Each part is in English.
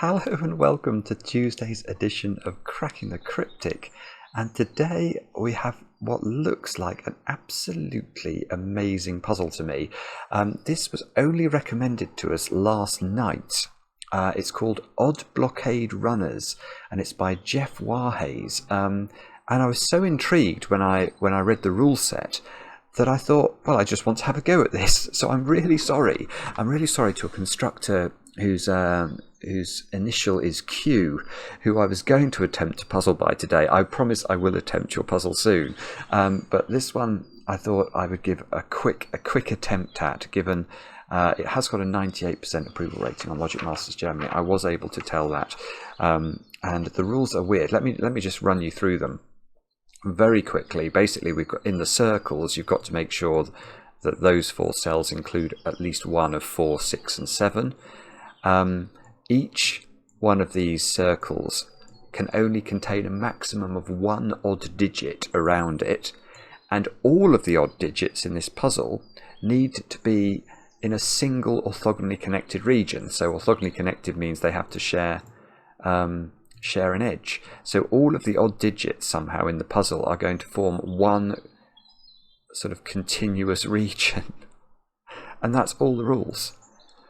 Hello and welcome to Tuesday's edition of Cracking the Cryptic. And today we have what looks like an absolutely amazing puzzle to me. This was only recommended to us last night. It's called Odd Blockade Runners, and it's by Jeff Wajes. And I was so intrigued when I read the rule set that I thought, well, I just want to have a go at this. So I'm really sorry. I'm really sorry to a constructor whose initial is Q, who I was going to attempt to puzzle by today. I promise I will attempt your puzzle soon. But this one I thought I would give a quick attempt at, given it has got a 98% approval rating on Logic Masters Germany. I was able to tell that. And the rules are weird. Let me just run you through them very quickly. Basically, we've got in the circles, you've got to make sure that those 4 cells include at least one of 4, 6, and 7. Each one of these circles can only contain a maximum of 1 odd digit around it, and all of the odd digits in this puzzle need to be in a single orthogonally connected region. So orthogonally connected means they have to share an edge. So all of the odd digits somehow in the puzzle are going to form one sort of continuous region, and that's all the rules.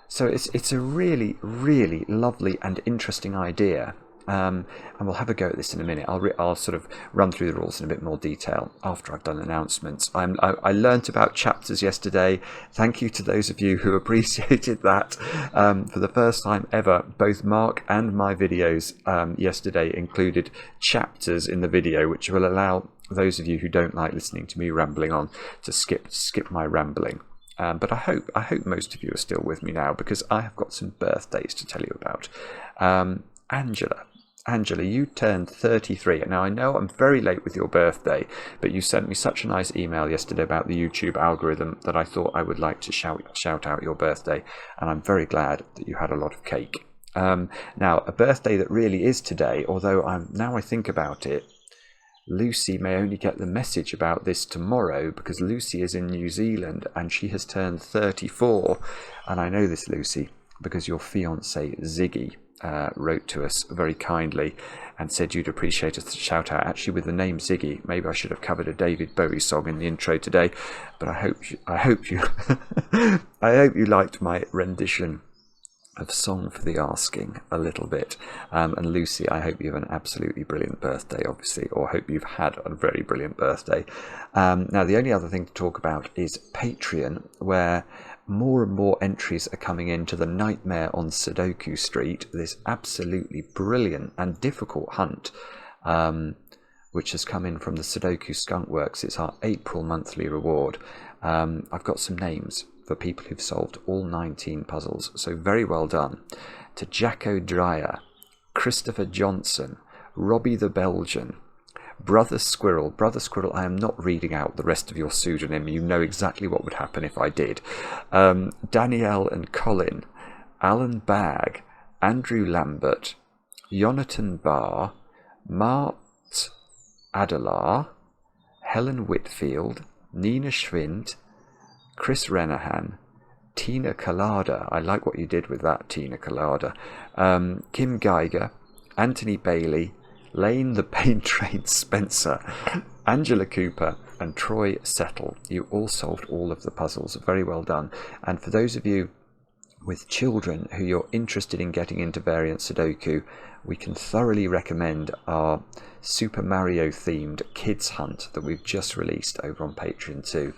So it's a really, really lovely and interesting idea, and we'll have a go at this in a minute. I'll sort of run through the rules in a bit more detail after I've done announcements. I learnt about chapters yesterday. Thank you to those of you who appreciated that. For the first time ever, both Mark and my videos yesterday included chapters in the video, which will allow those of you who don't like listening to me rambling on to skip my rambling. But I hope most of you are still with me now, because I have got some birthdays to tell you about. Angela, you turned 33. Now, I know I'm very late with your birthday, but you sent me such a nice email yesterday about the YouTube algorithm that I thought I would like to shout out your birthday, and I'm very glad that you had a lot of cake. Now, a birthday that really is today, although now I think about it, Lucy may only get the message about this tomorrow, because Lucy is in New Zealand and she has turned 34. And I know this, Lucy, because your fiance Ziggy wrote to us very kindly and said you'd appreciate a shout out. Actually, with the name Ziggy, maybe I should have covered a David Bowie song in the intro today, but I hope you liked my rendition of Song for the Asking a little bit. And Lucy, I hope you have an absolutely brilliant birthday, obviously, or hope you've had a very brilliant birthday. Now, the only other thing to talk about is Patreon, where more and more entries are coming into the Nightmare on Sudoku Street, this absolutely brilliant and difficult hunt, which has come in from the Sudoku Skunk Works. It's our April monthly reward. I've got some names for people who've solved all 19 puzzles, so very well done to Jacko Dreyer, Christopher Johnson, Robbie the Belgian, Brother Squirrel, I am not reading out the rest of your pseudonym, you know exactly what would happen if I did, Danielle and Colin, Alan Bagg, Andrew Lambert, Jonathan Barr, Mart Adelar, Helen Whitfield, Nina Schwind, Chris Renahan, Tina Collada, I like what you did with that, Tina Collada, Kim Geiger, Anthony Bailey, Lane the Pain Train Spencer, Angela Cooper, and Troy Settle. You all solved all of the puzzles. Very well done. And for those of you with children who you're interested in getting into variant Sudoku, we can thoroughly recommend our Super Mario themed kids hunt that we've just released over on Patreon too.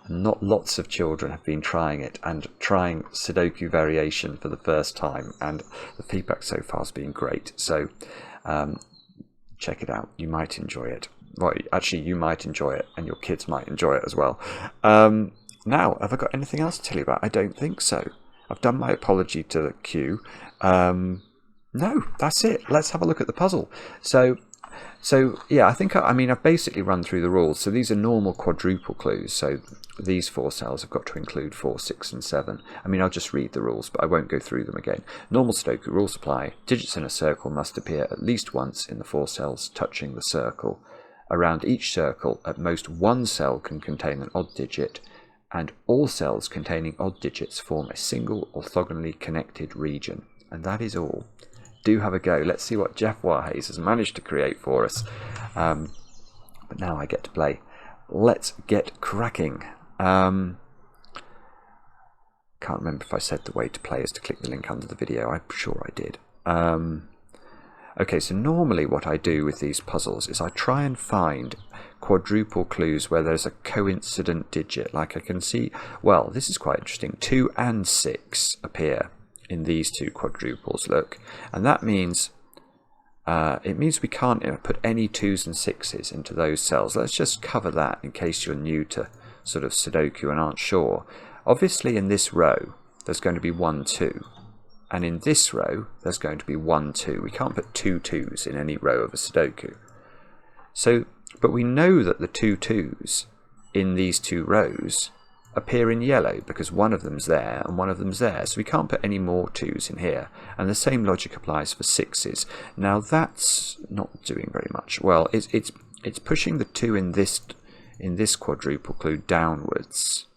Not lots of children have been trying it and trying Sudoku variation for the first time, and the feedback so far has been great. So check it out. You might enjoy it. Well, actually, you might enjoy it, and your kids might enjoy it as well. Now, have I got anything else to tell you about? I don't think so. I've done my apology to the queue. No, that's it. Let's have a look at the puzzle. So yeah, I've basically run through the rules. So these are normal quadruple clues. So these 4 cells have got to include 4, 6, and 7. I'll just read the rules, but I won't go through them again. Normal Sudoku rules apply. Digits in a circle must appear at least once in the 4 cells touching the circle. Around each circle, at most 1 cell can contain an odd digit, and all cells containing odd digits form a single orthogonally connected region. And that is all. do have a go. Let's see what Jeff Wajes has managed to create for us. But now I get to play. Let's get cracking. Can't remember if I said the way to play is to click the link under the video. I'm sure I did. Okay, so normally what I do with these puzzles is I try and find quadruple clues where there's a coincident digit. Like I can see, well, this is quite interesting. 2 and 6 appear in these two quadruples, look. And that means, it means we can't put any 2s and 6s into those cells. Let's just cover that in case you're new to sort of Sudoku and aren't sure. Obviously in this row, there's going to be 1, 2. And in this row, there's going to be 1, 2. We can't put 2 2s in any row of a Sudoku. So, but we know that the 2 2s in these two rows appear in yellow because one of them's there and one of them's there. So we can't put any more 2s in here. And the same logic applies for 6s. Now that's not doing very much. Well, it's pushing the 2 in this quadruple clue downwards.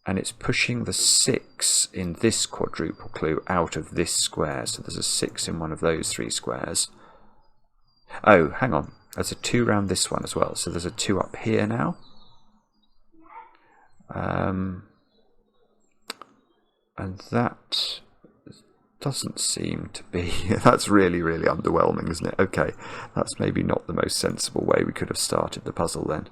And it's pushing the 6 in this quadruple clue out of this square. So there's a 6 in one of those 3 squares. Oh, hang on. There's a 2 round this one as well. So there's a 2 up here now. And that doesn't seem to be... That's really, really underwhelming, isn't it? Okay, that's maybe not the most sensible way we could have started the puzzle then.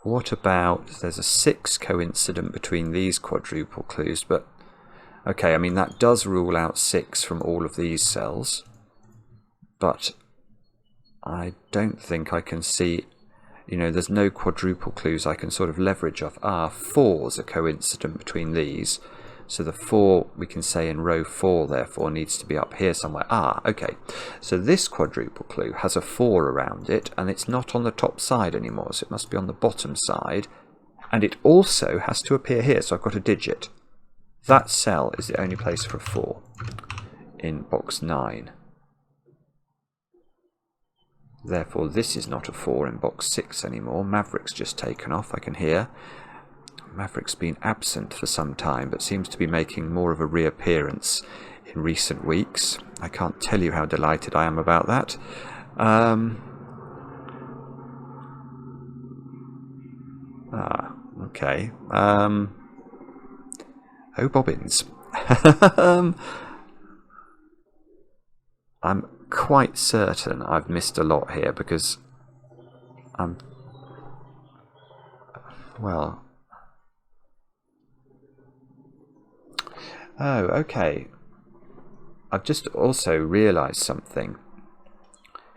What about, there's a 6 coincident between these quadruple clues, but okay, I mean that does rule out 6 from all of these cells, but I don't think I can see, you know, there's no quadruple clues I can sort of leverage off. 4's a coincident between these, so the 4 we can say in row 4 therefore needs to be up here somewhere. Okay, so this quadruple clue has a 4 around it and it's not on the top side anymore, so it must be on the bottom side, and it also has to appear here, so I've got a digit. That cell is the only place for a 4 in box 9. Therefore this is not a 4 in box 6 anymore. Maverick's just taken off, I can hear. Maverick's been absent for some time, but seems to be making more of a reappearance in recent weeks. I can't tell you how delighted I am about that. Okay. Oh, bobbins. I'm quite certain I've missed a lot here because I'm... Well... Oh, okay. I've just also realised something.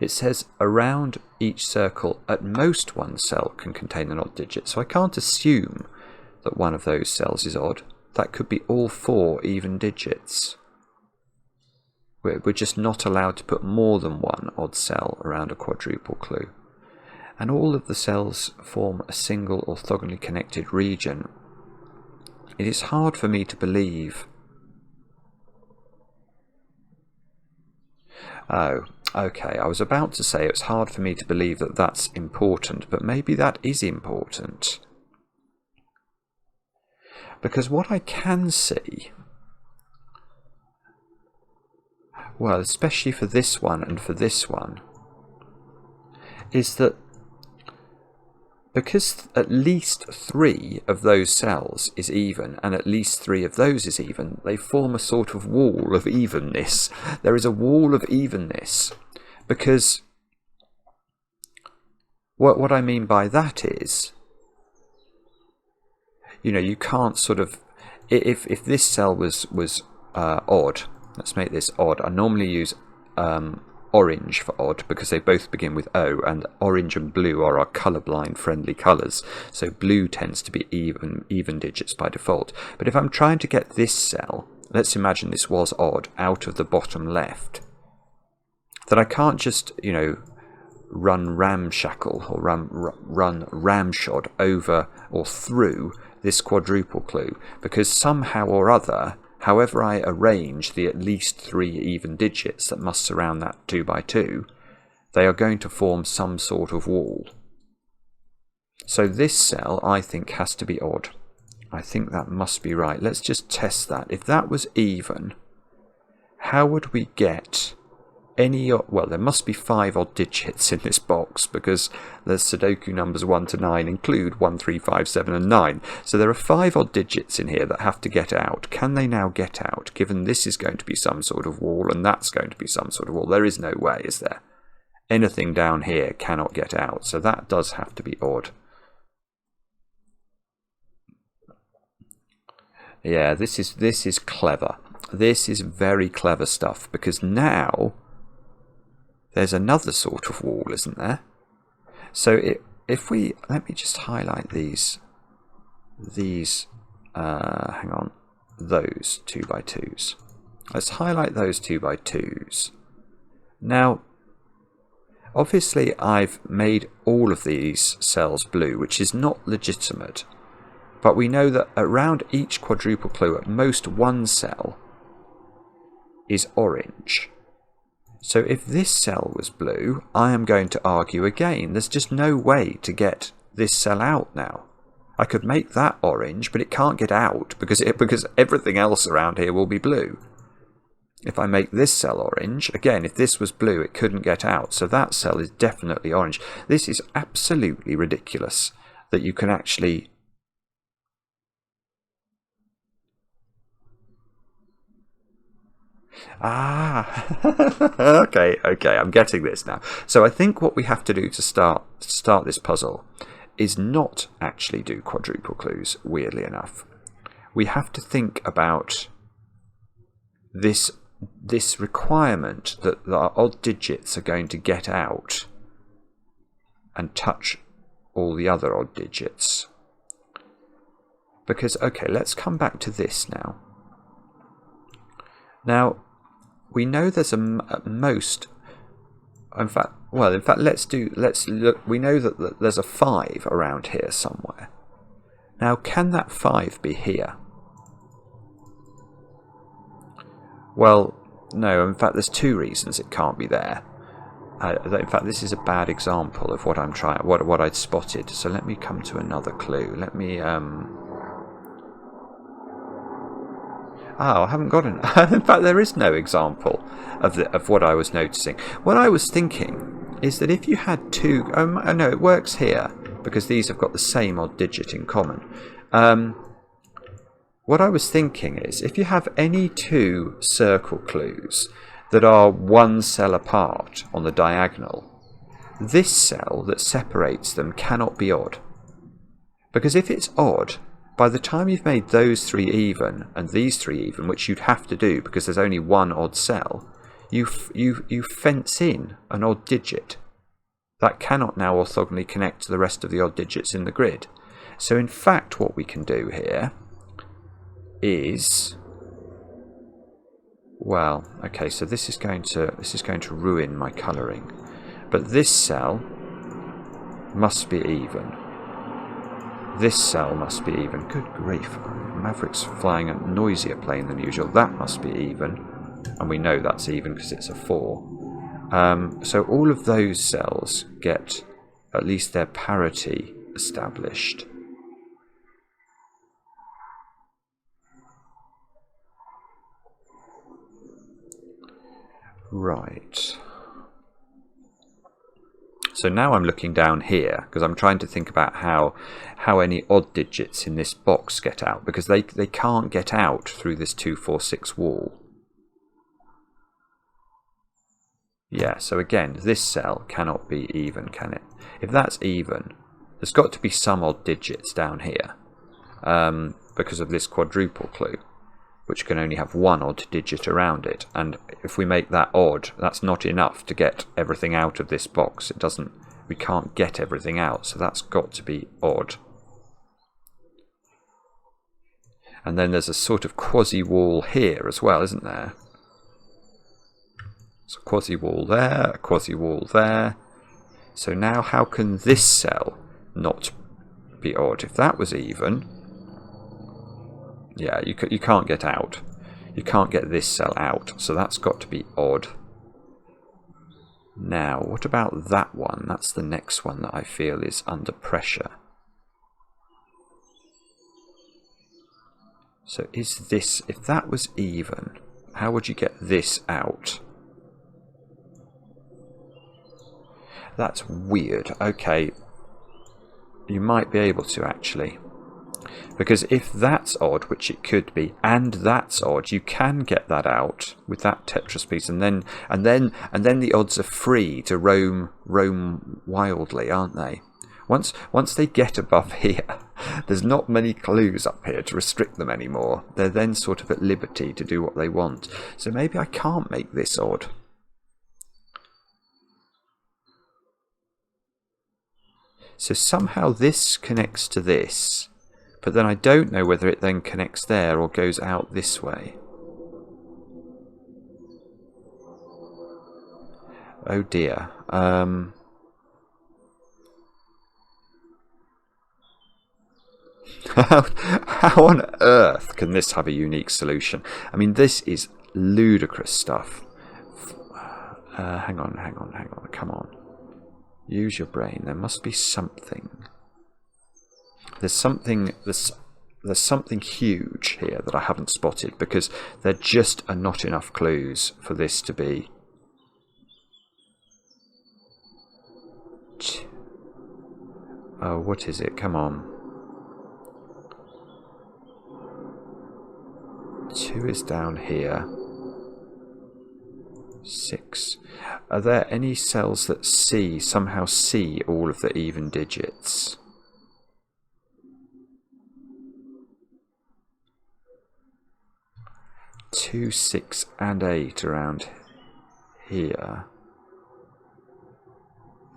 It says around each circle at most one cell can contain an odd digit, so I can't assume that one of those cells is odd. That could be all 4 even digits. We're just not allowed to put more than one odd cell around a quadruple clue. And all of the cells form a single orthogonally connected region. It is hard for me to believe... Oh, okay, I was about to say it's hard for me to believe that that's important, but maybe that is important. Because what I can see, well, especially for this one and for this one, is that because at least 3 of those cells is even, and at least 3 of those is even, they form a sort of wall of evenness. There is a wall of evenness. Because what I mean by that is, you know, you can't sort of... If this cell was odd, let's make this odd. I normally use orange for odd because they both begin with O, and orange and blue are our colourblind friendly colours, so blue tends to be even digits by default. But if I'm trying to get this cell, let's imagine this was odd, out of the bottom left, then I can't just, you know, run ramshackle or run ramshod over or through this quadruple clue, because somehow or other, however I arrange the at least 3 even digits that must surround that 2 by 2, they are going to form some sort of wall. So this cell, I think, has to be odd. I think that must be right. Let's just test that. If that was even, how would we get any... Well, there must be 5 odd digits in this box, because the Sudoku numbers 1 to 9 include 1, 3, 5, 7 and 9. So there are 5 odd digits in here that have to get out. Can they now get out, given this is going to be some sort of wall and that's going to be some sort of wall? There is no way, is there? Anything down here cannot get out, so that does have to be odd. Yeah, this is clever. This is very clever stuff, because now there's another sort of wall, isn't there? So if we, let me just highlight these hang on, those 2x2s. Let's highlight those 2x2s. Now, obviously I've made all of these cells blue, which is not legitimate. But we know that around each quadruple clue, at most one cell is orange. So if this cell was blue, I am going to argue again. There's just no way to get this cell out now. I could make that orange, but it can't get out because everything else around here will be blue. If I make this cell orange, again, if this was blue, it couldn't get out. So that cell is definitely orange. This is absolutely ridiculous that you can actually... okay, I'm getting this now. So I think what we have to do to start this puzzle is not actually do quadruple clues, weirdly enough. We have to think about this requirement that our odd digits are going to get out and touch all the other odd digits. Because, okay, let's come back to this now. Now, we know there's a most... In fact, let's look. We know that there's a 5 around here somewhere. Now, can that 5 be here? Well, no. In fact, there's 2 reasons it can't be there. In fact, this is a bad example of what I'm trying, what I'd spotted. So let me come to another clue. Let me. Oh, I haven't got an... In fact, there is no example of what I was noticing. What I was thinking is that if you had 2... Oh, no, it works here, because these have got the same odd digit in common. What I was thinking is, if you have any 2 circle clues that are 1 cell apart on the diagonal, this cell that separates them cannot be odd. Because if it's odd... By the time you've made those 3 even and these 3 even, which you'd have to do because there's only 1 odd cell, you fence in an odd digit. That cannot now orthogonally connect to the rest of the odd digits in the grid. So in fact what we can do here is... Well, okay, so this is going to ruin my colouring. But this cell must be even. This cell must be even. Good grief. Maverick's flying a noisier plane than usual. That must be even. And we know that's even because it's a 4. So all of those cells get at least their parity established. Right. So now I'm looking down here because I'm trying to think about how any odd digits in this box get out, because they can't get out through this 2, 4, 6 wall. Yeah, so again, this cell cannot be even, can it? If that's even, there's got to be some odd digits down here because of this quadruple clue, which can only have 1 odd digit around it. And if we make that odd, that's not enough to get everything out of this box. It doesn't. We can't get everything out, so that's got to be odd. And then there's a sort of quasi-wall here as well, isn't there? So quasi-wall there, a quasi-wall there. So now how can this cell not be odd? If that was even... Yeah, you can't get out. You can't get this cell out, so that's got to be odd. Now, what about that one? That's the next one that I feel is under pressure. So is this, if that was even, how would you get this out? That's weird. Okay. You might be able to actually. Because if that's odd, which it could be, and that's odd, you can get that out with that Tetris piece, and then the odds are free to roam wildly, aren't they? Once they get above here, there's not many clues up here to restrict them anymore. They're then sort of at liberty to do what they want. So maybe I can't make this odd. So somehow this connects to this, but then I don't know whether it then connects there or goes out this way. Oh dear. How on earth can this have a unique solution? I mean, this is ludicrous stuff. Hang on, come on. Use your brain. There must be something. There's something huge here that I haven't spotted, because there just are not enough clues for this to be. Oh, what is it? Come on. 2 is down here. 6. Are there any cells that somehow see all of the even digits? Two, 6, and 8 around here.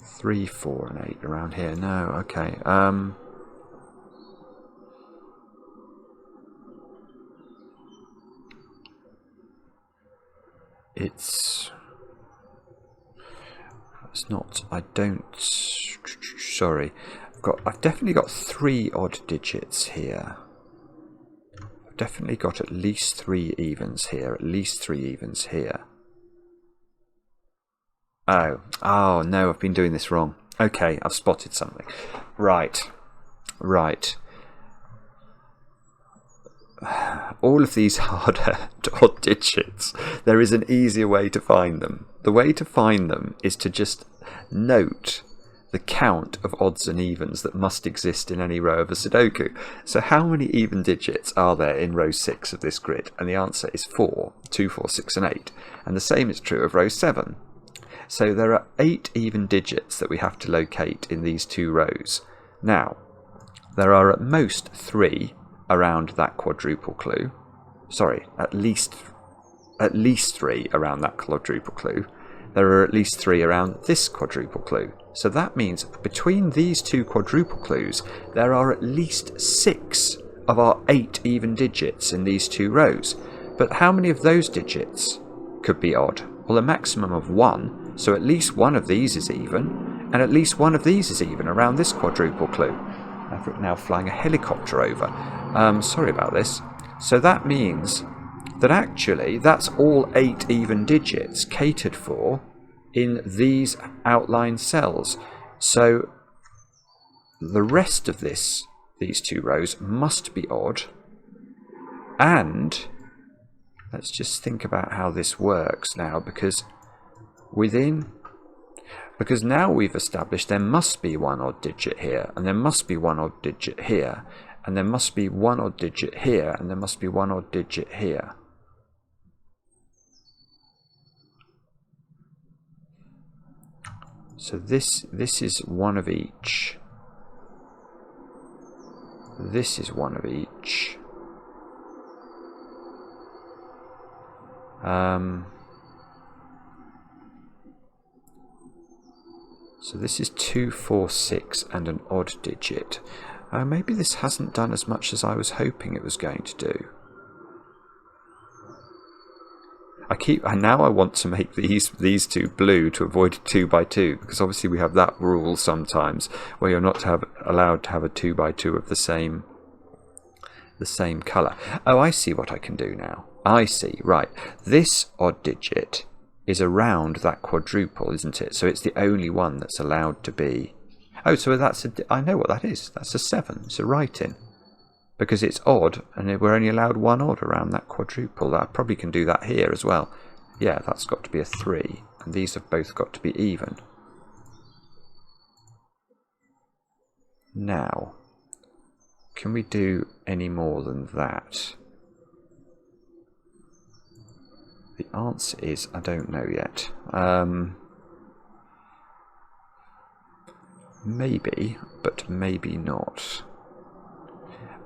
3, 4, and 8 around here. No, okay. It's not. I don't. Sorry. I've definitely got 3 odd digits here. I've definitely got at least 3 evens here. At least 3 evens here. Oh no! I've been doing this wrong. Okay, I've spotted something. Right. All of these harder odd digits, there is an easier way to find them. The way to find them is to just note the count of odds and evens that must exist in any row of a Sudoku. So how many even digits are there in row 6 of this grid? And the answer is 4, 2, 4, 6 and 8. And the same is true of row 7. So there are 8 even digits that we have to locate in these 2 rows. Now, there are at most 3 around that quadruple clue. Sorry, at least 3 around that quadruple clue. There are at least 3 around this quadruple clue. So that means between these 2 quadruple clues, there are at least 6 of our 8 even digits in these 2 rows. But how many of those digits could be odd? Well, a maximum of 1, so at least one of these is even, and at least one of these is even around this quadruple clue. I'm now flying a helicopter over. Sorry about this. So that means that actually that's all 8 even digits catered for in these outlined cells. So the rest of these 2 rows must be odd. And let's just think about how this works now, because now we've established there must be 1 odd digit here, and there must be 1 odd digit here, and there must be 1 odd digit here, and there must be 1 odd digit here. So this is 1 of each. This is 1 of each. So this is 2, 4, 6 and an odd digit. Maybe this hasn't done as much as I was hoping it was going to do. Now I want to make these 2 blue to avoid a 2 by 2, because obviously we have that rule sometimes where you're not allowed to have a 2 by 2 of the same colour. Oh, I see what I can do now. I see, right. This odd digit is around that quadruple, isn't it? So it's the only one that's allowed to be. Oh, so I know what that is. That's a 7. It's a write-in. because it's odd, and we're only allowed one odd around that quadruple. I probably can do that here as well. Yeah, that's got to be a 3, and these have both got to be even. Now, can we do any more than that? The answer is, I don't know yet. Maybe, but maybe not.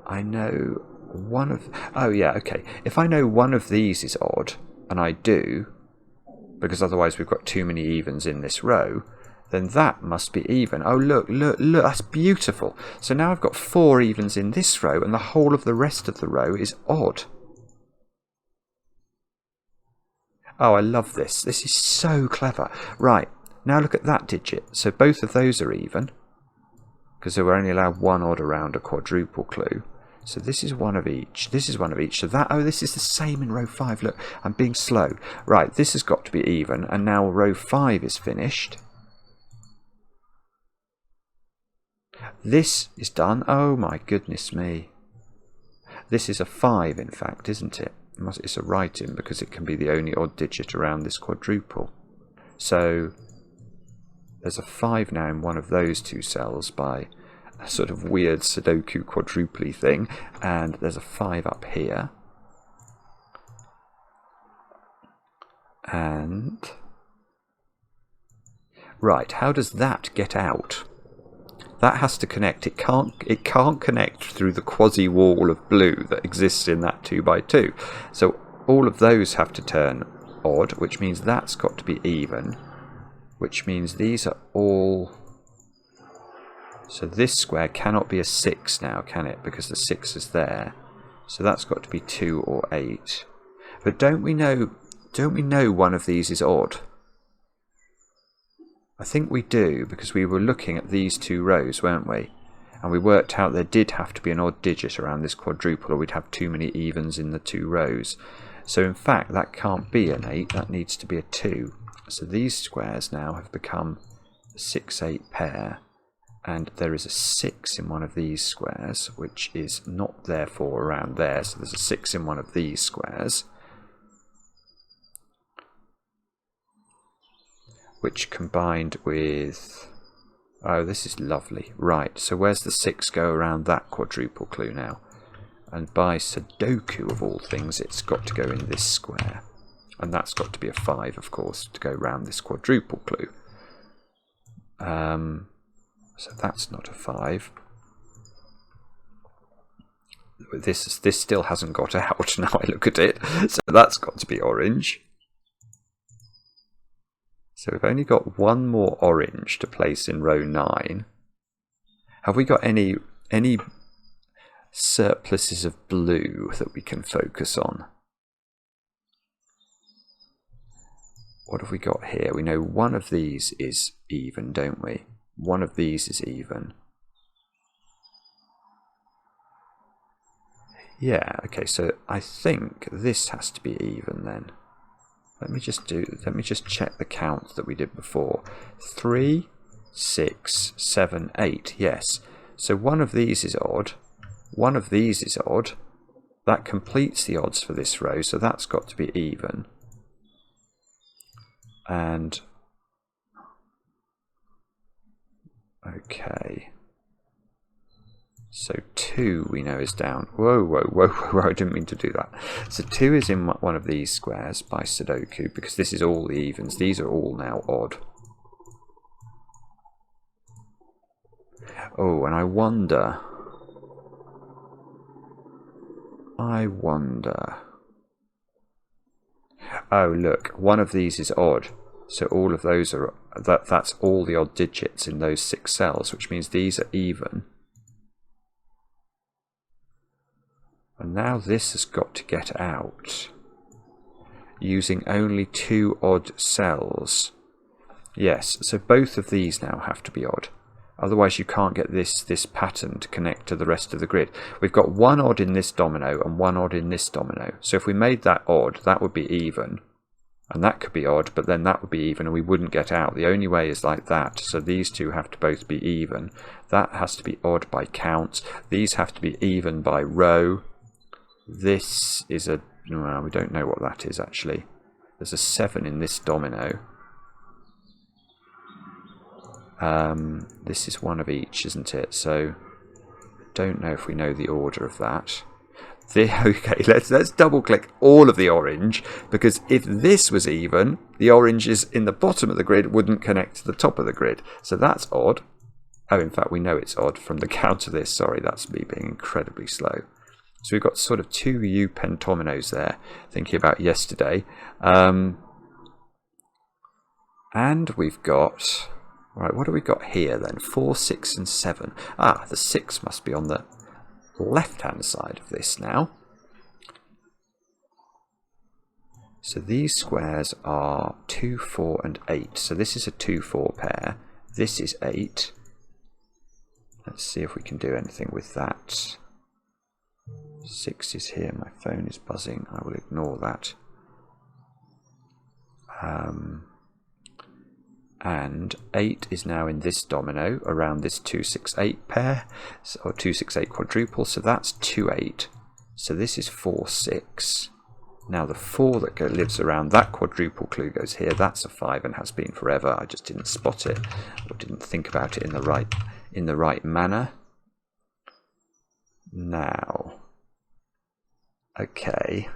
I know one of... Oh yeah, okay. If I know one of these is odd, and I do, because otherwise we've got too many evens in this row, then that must be even. Oh, look, look, look, that's beautiful. So now I've got 4 evens in this row, and the whole of the rest of the row is odd. Oh, I love this. This is so clever. Right, now look at that digit. So both of those are even, because we're only allowed one odd around a quadruple clue. So this is one of each. This is one of each. So that, oh, this is the same in row 5. Look, I'm being slow. Right, this has got to be even, and now row 5 is finished. This is done. Oh my goodness me. This is a 5, in fact, isn't it? It's a write-in because it can be the only odd digit around this quadruple. So there's a 5 now in one of those 2 cells by a sort of weird Sudoku quadruply thing, and there's a 5 up here. And right, how does that get out? That has to connect. It can't connect through the quasi wall of blue that exists in that 2x2. So all of those have to turn odd, which means that's got to be even, which means these are all... So this square cannot be a 6 now, can it? Because the 6 is there. So that's got to be 2 or 8. But don't we know one of these is odd? I think we do, because we were looking at these 2 rows, weren't we? And we worked out there did have to be an odd digit around this quadruple, or we'd have too many evens in the 2 rows. So in fact, that can't be an 8, that needs to be a 2. So these squares now have become a 6-8 pair, and there is a 6 in one of these squares, which is not therefore around there. So there's a 6 in one of these squares, which combined with... Oh, this is lovely. Right, so where's the 6 go around that quadruple clue now? And by Sudoku, of all things, it's got to go in this square. And that's got to be a 5, of course, to go around this quadruple clue. So that's not a 5. This still hasn't got out now I look at it. So that's got to be orange. So we've only got one more orange to place in row 9. Have we got any surpluses of blue that we can focus on? What have we got here? We know one of these is even, don't we? One of these is even. Yeah, okay, so I think this has to be even then. Let me just check the count that we did before. 3, 6, 7, 8. Yes. So one of these is odd. One of these is odd. That completes the odds for this row, so that's got to be even. And okay. So 2 we know is down. Whoa, whoa, whoa, whoa, I didn't mean to do that. So 2 is in one of these squares by Sudoku, because this is all the evens. These are all now odd. Oh, and I wonder... Oh, look, one of these is odd. So all of those are... That's all the odd digits in those 6 cells, which means these are even. And now this has got to get out using only 2 odd cells. Yes, so both of these now have to be odd. Otherwise you can't get this pattern to connect to the rest of the grid. We've got 1 odd in this domino and 1 odd in this domino. So if we made that odd, that would be even. And that could be odd, but then that would be even and we wouldn't get out. The only way is like that. So these two have to both be even. That has to be odd by count. These have to be even by row. This is a... well, we don't know what that is actually. There's a 7 in this domino. This is one of each, isn't it? So don't know if we know the order of that. Okay, let's double click all of the orange, because if this was even, the oranges in the bottom of the grid wouldn't connect to the top of the grid. So that's odd. Oh, in fact, we know it's odd from the count of this. Sorry, that's me being incredibly slow. So we've got sort of 2 U pentominoes there, thinking about yesterday. And we've got... right, what have we got here then? 4, 6 and 7. Ah, the 6 must be on the left-hand side of this now. So these squares are 2, 4 and 8. So this is a 2, 4 pair. This is 8. Let's see if we can do anything with that. 6 is here. My phone is buzzing. I will ignore that. And 8 is now in this domino around this 2, 6, 8 pair, or 2, 6, 8 quadruple, so that's 2, 8. So this is 4, 6. Now the 4 that lives around that quadruple clue goes here. That's a 5 and has been forever. I just didn't spot it, or didn't think about it in the right manner. Now, okay.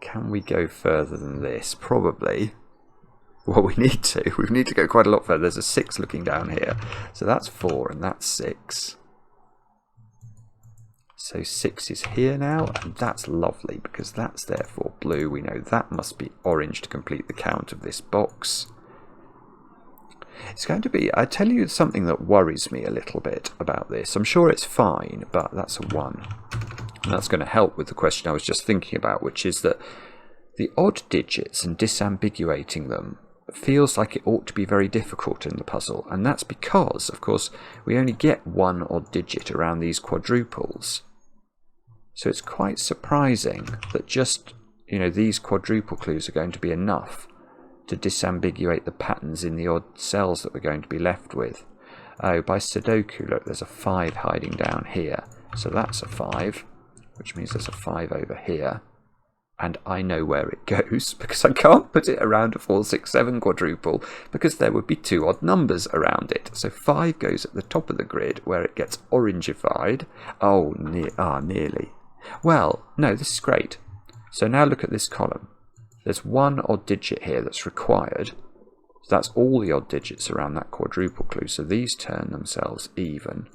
Can we go further than this? Probably. Well, we need to go quite a lot further. There's a 6 looking down here. So that's 4 and that's 6. So 6 is here now, and that's lovely because that's therefore blue. We know that must be orange to complete the count of this box. It's going to be, I tell you something that worries me a little bit about this. I'm sure it's fine, but that's a 1. And that's going to help with the question I was just thinking about, which is that the odd digits and disambiguating them feels like it ought to be very difficult in the puzzle. And that's because, of course, we only get 1 odd digit around these quadruples. So it's quite surprising that just, these quadruple clues are going to be enough to disambiguate the patterns in the odd cells that we're going to be left with. Oh, by Sudoku, look, there's a 5 hiding down here. So that's a 5, which means there's a 5 over here. And I know where it goes, because I can't put it around a 4, 6, 7 quadruple, because there would be 2 odd numbers around it. So 5 goes at the top of the grid, where it gets orangified. Oh, nearly. Well, no, this is great. So now look at this column. There's 1 odd digit here that's required. So that's all the odd digits around that quadruple clue. So these turn themselves even.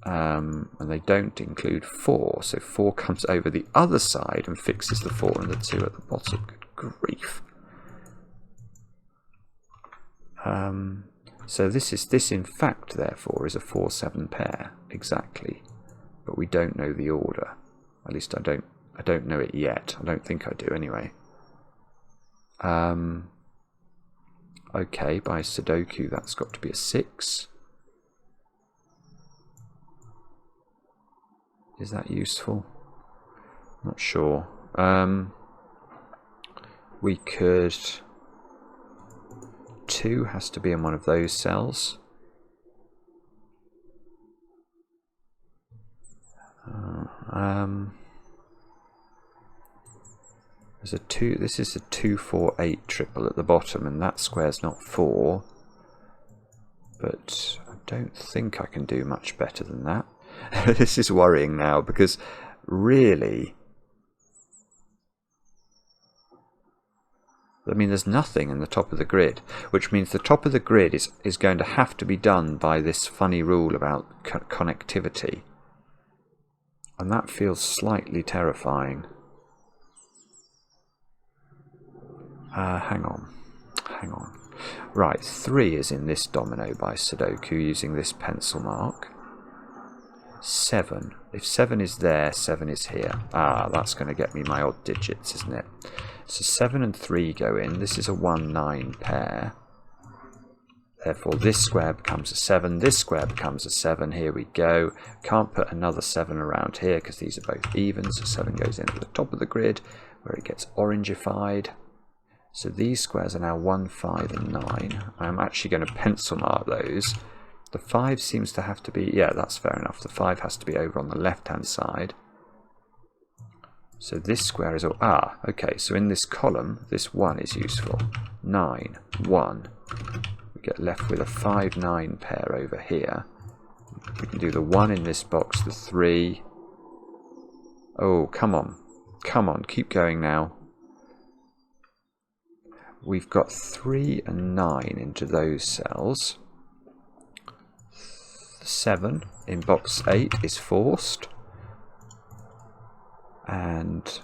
And they don't include 4, so 4 comes over the other side and fixes the 4 and the 2 at the bottom. Good grief. So this in fact therefore is a 4-7 pair exactly, but we don't know the order. At least I don't know it yet. I don't think I do anyway. Okay, by Sudoku that's got to be a 6. Is that useful? Not sure. We could... 2 has to be in one of those cells. There's a 2. This is a 2, 4, 8 triple at the bottom, and that square's not 4. But I don't think I can do much better than that. This is worrying now, because really, I mean, there's nothing in the top of the grid, which means the top of the grid is going to have to be done by this funny rule about connectivity. And that feels slightly terrifying. Hang on. Right, 3 is in this domino by Sudoku using this pencil mark. 7. If 7 is there, 7 is here. Ah, that's going to get me my odd digits, isn't it? So 7 and 3 go in. This is a 1, 9 pair. Therefore, this square becomes a 7. This square becomes a 7. Here we go. Can't put another 7 around here because these are both even. So 7 goes in at the top of the grid, where it gets orangified. So these squares are now 1, 5 and 9. I'm actually going to pencil mark those. The 5 seems to have to be, yeah, that's fair enough. The 5 has to be over on the left-hand side. So this square is, okay, so in this column, this 1 is useful. 9, 1. We get left with a 5, 9 pair over here. We can do the 1 in this box, the 3. Oh, come on. Come on, keep going now. We've got 3 and 9 into those cells. 7 in box 8 is forced. And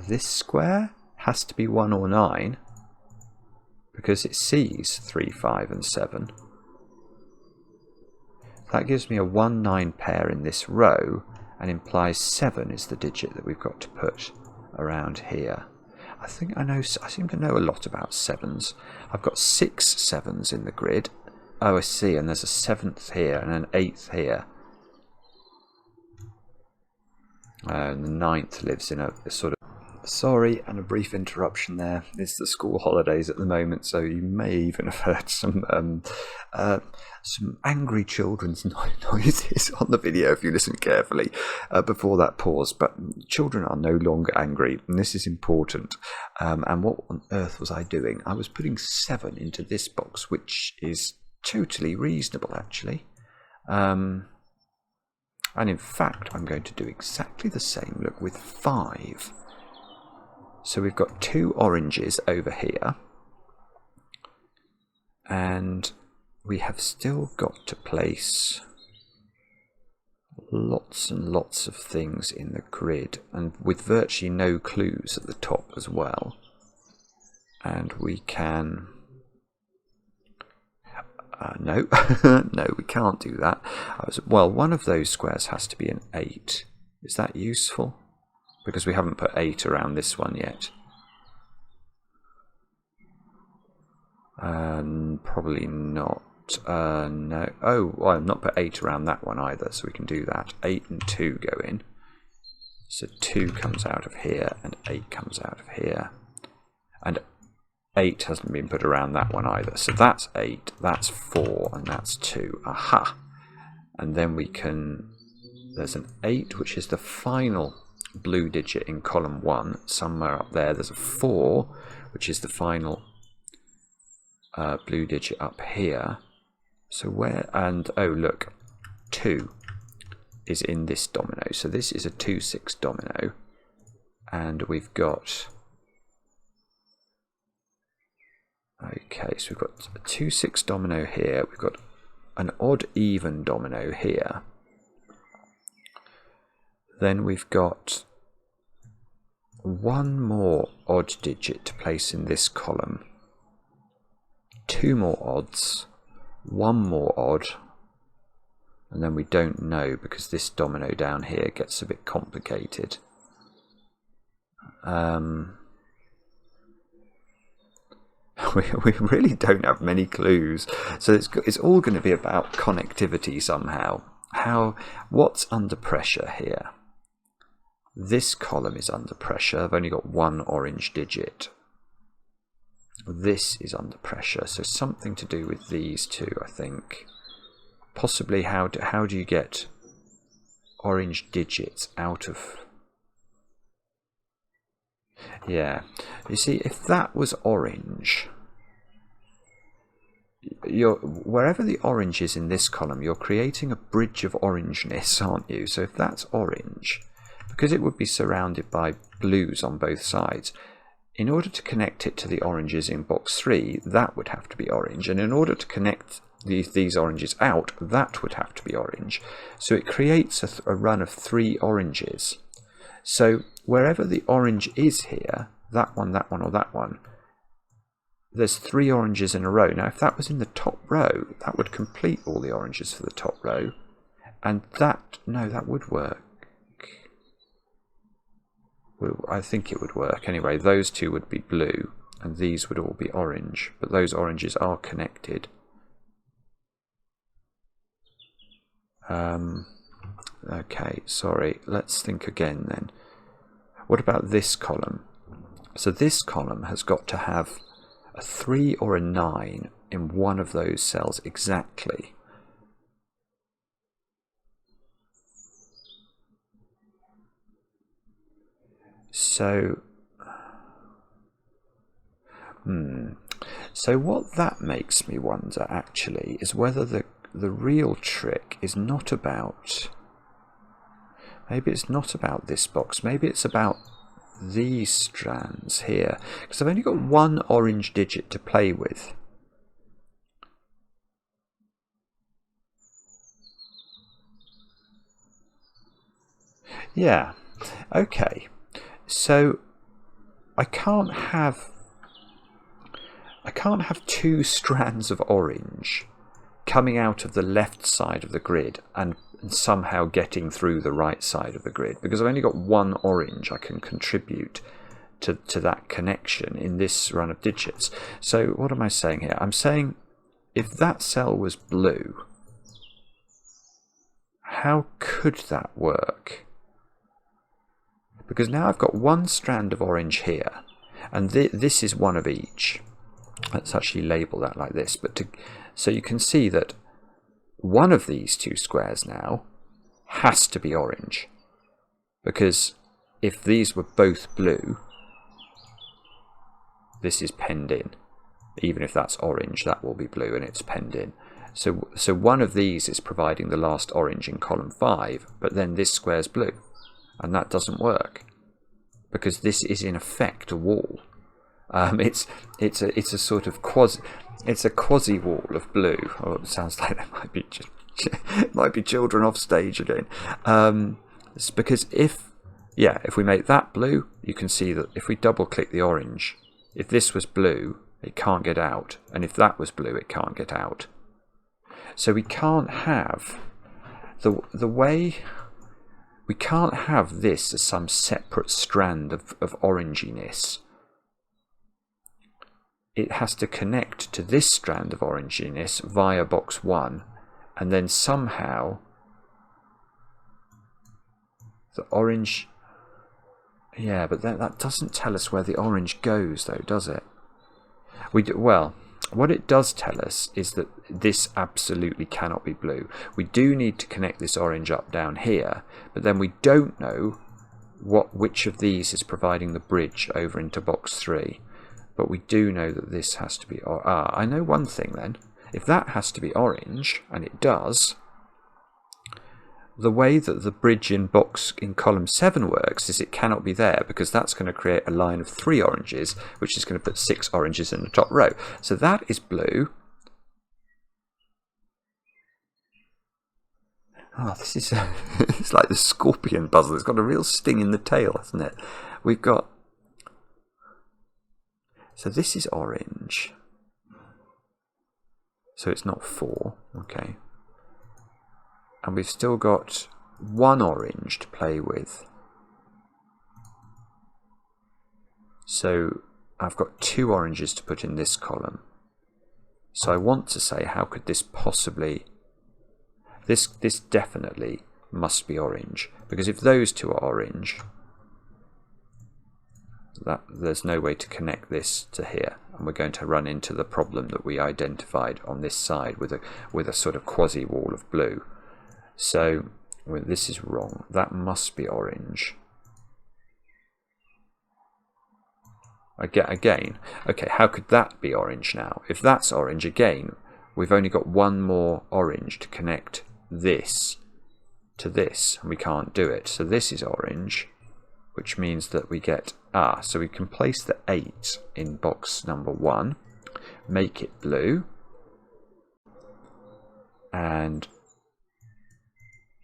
this square has to be 1 or 9 because it sees 3, 5 and 7. That gives me a 1, 9 pair in this row and implies 7 is the digit that we've got to put around here. I seem to know a lot about 7s. I've got 6 7s in the grid. Oh, I see, and there's a 7th here and an 8th here. And the 9th lives in a sort of... Sorry, and a brief interruption there. It's the school holidays at the moment, so you may even have heard some angry children's noises on the video if you listen carefully before that pause. But children are no longer angry, and this is important. And what on earth was I doing? I was putting 7 into this box, which is totally reasonable, actually. And in fact, I'm going to do exactly the same, look, with 5. So we've got 2 oranges over here. And we have still got to place lots and lots of things in the grid, and with virtually no clues at the top as well. And we can... no, no, we can't do that. Well, one of those squares has to be an 8. Is that useful? Because we haven't put 8 around this one yet. Probably not. No. Oh, well, I've not put 8 around that one either, so we can do that. 8 and 2 go in. So 2 comes out of here, and 8 comes out of here. And 8 hasn't been put around that one either. So that's 8, that's 4, and that's 2. Aha! And then we can... There's an 8, which is the final blue digit in column 1. Somewhere up there, there's a 4, which is the final blue digit up here. So where... And, oh, look. 2 is in this domino. So this is a 2-6 domino. And we've got... Okay, so we've got a 2-6 domino here. We've got an odd even domino here. Then we've got 1 more odd digit to place in this column. 2 more odds. 1 more odd. And then we don't know because this domino down here gets a bit complicated. We really don't have many clues, so it's all going to be about connectivity somehow. What's under pressure here? This column is under pressure. I've only got 1 orange digit. This is under pressure, so something to do with these two, I think. Possibly how do you get orange digits out of... Yeah, you see, if that was orange, wherever the orange is in this column, you're creating a bridge of orangeness, aren't you? So if that's orange, because it would be surrounded by blues on both sides, in order to connect it to the oranges in box 3, that would have to be orange, and in order to connect these oranges out, that would have to be orange. So it creates a run of 3 oranges. So wherever the orange is here, that one, or that one, there's 3 oranges in a row. Now, if that was in the top row, that would complete all the oranges for the top row. And that would work. Well, I think it would work. Anyway, those 2 would be blue, and these would all be orange. But those oranges are connected. Okay, sorry, let's think again then. What about this column? So this column has got to have a 3 or a 9 in one of those cells exactly. So, so what that makes me wonder actually is whether the real trick is not about, maybe it's not about this box, maybe it's about these strands here, because I've only got one orange digit to play with. Yeah, okay, so I can't have two strands of orange coming out of the left side of the grid and somehow getting through the right side of the grid, because I've only got one orange I can contribute to that connection in this run of digits. So what am I saying here? I'm saying if that cell was blue, how could that work? Because now I've got one strand of orange here, and this is one of each. Let's actually label that like this. So you can see that one of these two squares now has to be orange, because if these were both blue, this is penned in. Even if that's orange, that will be blue and it's penned in. So one of these is providing the last orange in column 5, but then this square's blue, and that doesn't work because this is in effect a wall. It's a sort of quasi wall of blue. Oh, it sounds like that might be might be children off stage again. It's because if we make that blue, you can see that if we double click the orange, if this was blue, it can't get out, and if that was blue, it can't get out. So we can't have we can't have this as some separate strand of oranginess. It has to connect to this strand of oranginess via box 1, and then somehow the orange... Yeah, but that doesn't tell us where the orange goes, though, does it? Well, what it does tell us is that this absolutely cannot be blue. We do need to connect this orange up down here, but then we don't know which of these is providing the bridge over into box 3. But we do know that this has to be... I know one thing then. If that has to be orange, and it does, the way that the bridge in column 7 works is it cannot be there, because that's going to create a line of 3 oranges, which is going to put 6 oranges in the top row. So that is blue. Oh, this is... it's like the scorpion puzzle. It's got a real sting in the tail, hasn't it? We've got... So this is orange. So it's not 4, okay. And we've still got one orange to play with. So I've got 2 oranges to put in this column. So I want to say, how could this possibly... This definitely must be orange, because if those 2 are orange, there's no way to connect this to here, and we're going to run into the problem that we identified on this side with a sort of quasi wall of blue. So this is wrong. That must be orange. Again, okay, how could that be orange now? If that's orange, again, we've only got one more orange to connect this to this, and we can't do it. So this is orange, which means that we get... so we can place the 8 in box number 1, make it blue, and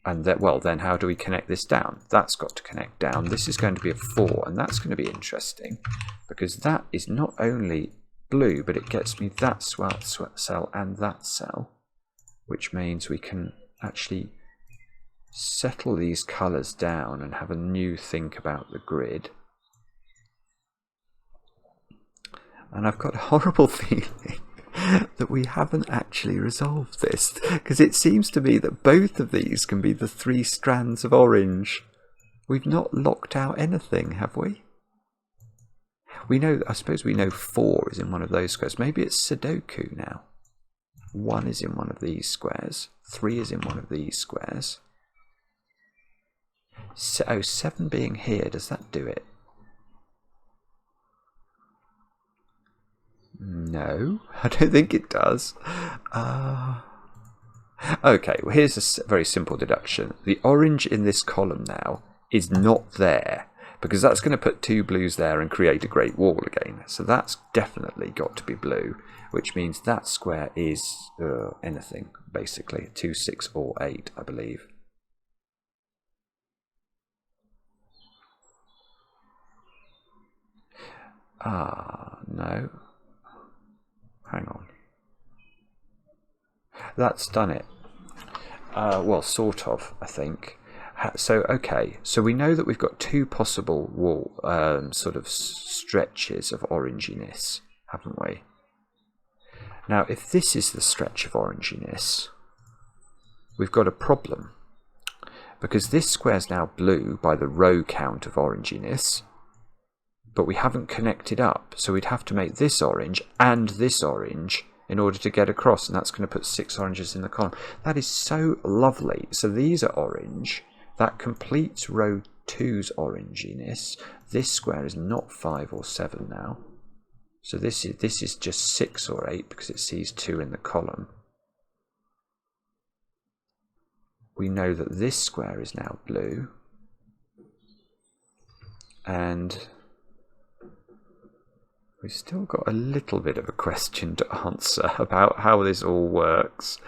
then how do we connect this down? That's got to connect down. This is going to be a 4, and that's going to be interesting, because that is not only blue, but it gets me that cell and that cell, which means we can actually settle these colours down and have a new think about the grid. And I've got a horrible feeling that we haven't actually resolved this, because it seems to me that both of these can be the 3 strands of orange. We've not locked out anything, have we? We know, I suppose we know 4 is in one of those squares. Maybe it's Sudoku now. 1 is in one of these squares. 3 is in one of these squares. So 7 being here, does that do it? No, I don't think it does. Okay, well here's a very simple deduction. The orange in this column now is not there, because that's going to put 2 blues there and create a great wall again. So that's definitely got to be blue, which means that square is anything, basically. 2, 6, or 8, I believe. No. Hang on. That's done it. Well, sort of, I think. So, okay. So we know that we've got 2 possible wall sort of stretches of oranginess, haven't we? Now, if this is the stretch of oranginess, we've got a problem. Because this square's now blue by the row count of oranginess, but we haven't connected up, so we'd have to make this orange and this orange in order to get across, and that's going to put 6 oranges in the column. That is so lovely. So these are orange. That completes row 2's oranginess. This square is not 5 or 7 now. So this is just 6 or 8 because it sees 2 in the column. We know that this square is now blue. And we've still got a little bit of a question to answer about how this all works.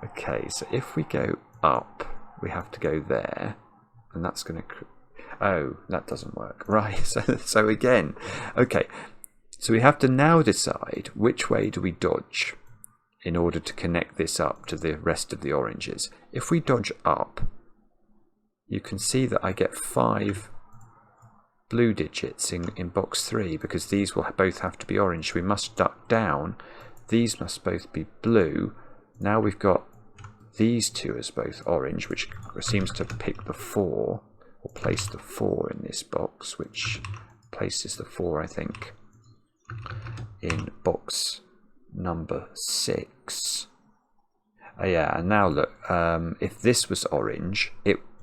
Okay, so if we go up, we have to go there, and that's going to... Oh, that doesn't work. Right, so again, okay, so we have to now decide which way do we dodge in order to connect this up to the rest of the oranges. If we dodge up, you can see that I get 5 blue digits in box 3 because these will both have to be orange. We must duck down. These must both be blue. Now we've got these 2 as both orange, which seems to pick the 4, or place the 4 in this box, which places the 4, I think, in box number 6. Yeah, and now look, if this was orange,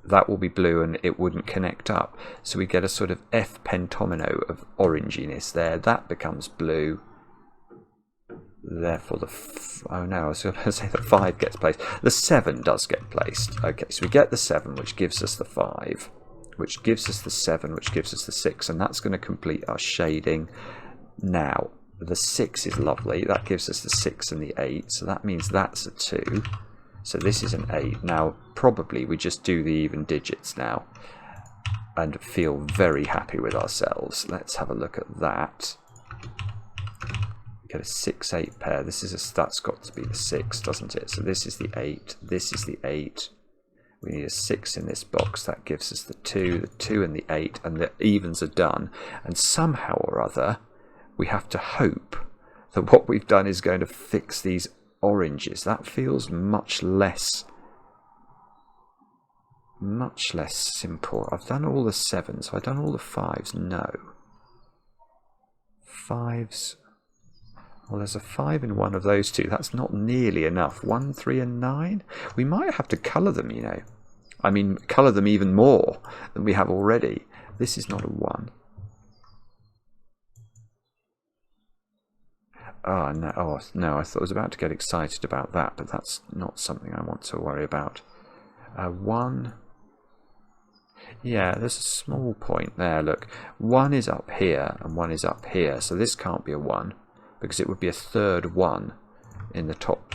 that will be blue and it wouldn't connect up. So we get a sort of F pentomino of oranginess there. That becomes blue. Therefore, oh no, I was going to say the 5 gets placed. The 7 does get placed. Okay, so we get the 7, which gives us the 5, which gives us the 7, which gives us the 6, and that's going to complete our shading. Now, the 6 is lovely. That gives us the 6 and the 8, so that means that's a 2. So this is an 8. Now, probably we just do the even digits now and feel very happy with ourselves. Let's have a look at that. Get a 6, 8 pair. That's got to be the 6, doesn't it? So this is the 8. This is the 8. We need a 6 in this box. That gives us the 2 and the 8, and the evens are done. And somehow or other, we have to hope that what we've done is going to fix these oranges. That feels much less simple. I've done all the 7s. Have I done all the 5s? No. 5s. Well, there's a 5 in one of those 2. That's not nearly enough. 1, 3, and 9. We might have to colour them, you know. I mean, colour them even more than we have already. This is not a 1. Oh, no. Oh, no, I thought I was about to get excited about that, but that's not something I want to worry about. 1. Yeah, there's a small point there. Look, 1 is up here and 1 is up here, so this can't be a 1. Because it would be a third 1 in the top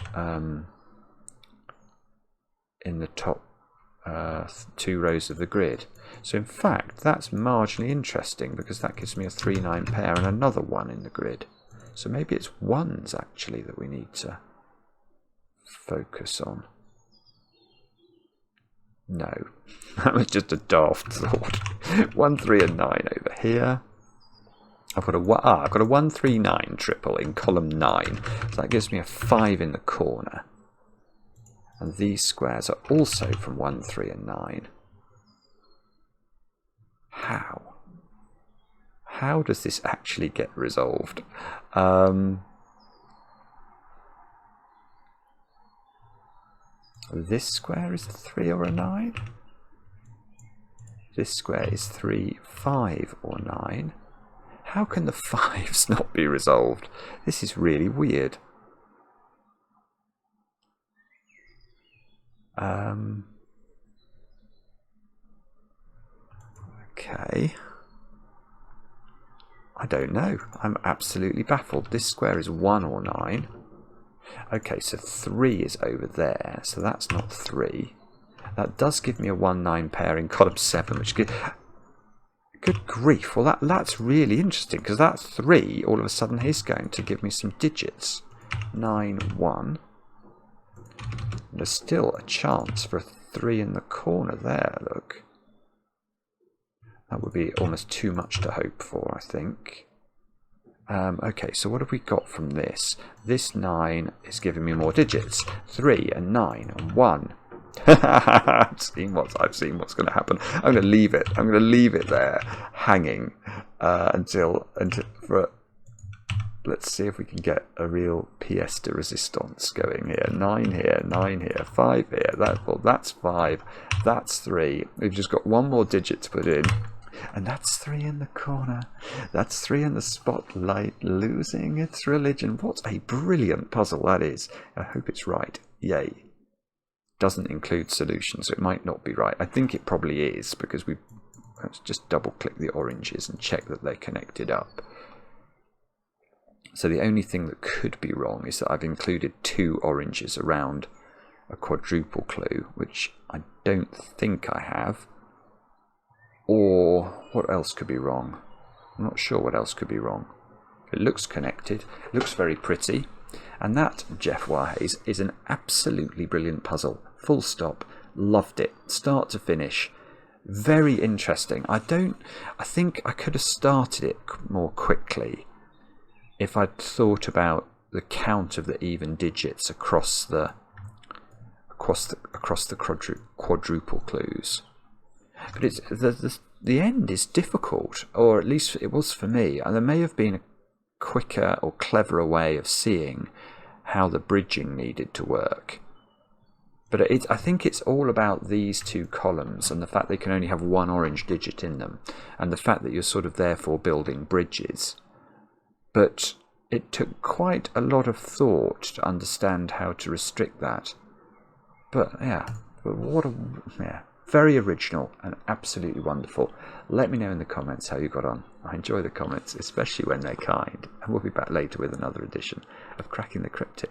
2 rows of the grid. So in fact, that's marginally interesting because that gives me a 3, 9 pair and another 1 in the grid. So maybe it's 1s actually that we need to focus on. No, that was just a daft thought. 1, 3, and 9 over here. I've got a 1, 3, 9 triple in column 9. So that gives me a 5 in the corner. And these squares are also from 1, 3, and 9. How? How does this actually get resolved? This square is a 3 or a 9. This square is 3, 5 or 9. How can the 5s not be resolved? This is really weird. Okay. I don't know. I'm absolutely baffled. This square is 1 or 9. Okay, so 3 is over there, so that's not 3. That does give me a 1, 9 pair in column 7, which good grief. Well, that's really interesting, because that 3 all of a sudden is going to give me some digits. 9, 1. And there's still a chance for a 3 in the corner there, look. That would be almost too much to hope for, I think. Okay, so what have we got from this? This 9 is giving me more digits. 3 and 9 and 1. I've seen what's going to happen. I'm going to leave it. I'm going to leave it there, hanging until let's see if we can get a real pièce de résistance going here. 9 here, 9 here, 5 here. That's 5. That's 3. We've just got one more digit to put in. And that's 3 in the corner. That's 3 in the spotlight, losing its religion. What a brilliant puzzle that is. I hope it's right. Yay. Doesn't include solutions, so it might not be right. I think it probably is, because let's just double click the oranges and check that they're connected up. So the only thing that could be wrong is that I've included 2 oranges around a quadruple clue, which I don't think I have. Or what else could be wrong? I'm not sure what else could be wrong. It looks connected, looks very pretty, and that, Jeff Wajes, is an absolutely brilliant puzzle. Full stop. Loved it. Start to finish. Very interesting. I think I could have started it more quickly if I'd thought about the count of the even digits across the quadruple clues. But it's the end is difficult, or at least it was for me. And there may have been a quicker or cleverer way of seeing how the bridging needed to work. But I think it's all about these 2 columns and the fact they can only have 1 orange digit in them, and the fact that you're sort of therefore building bridges. But it took quite a lot of thought to understand how to restrict that. But yeah, very original and absolutely wonderful. Let me know in the comments how you got on. I enjoy the comments, especially when they're kind. And we'll be back later with another edition of Cracking the Cryptic.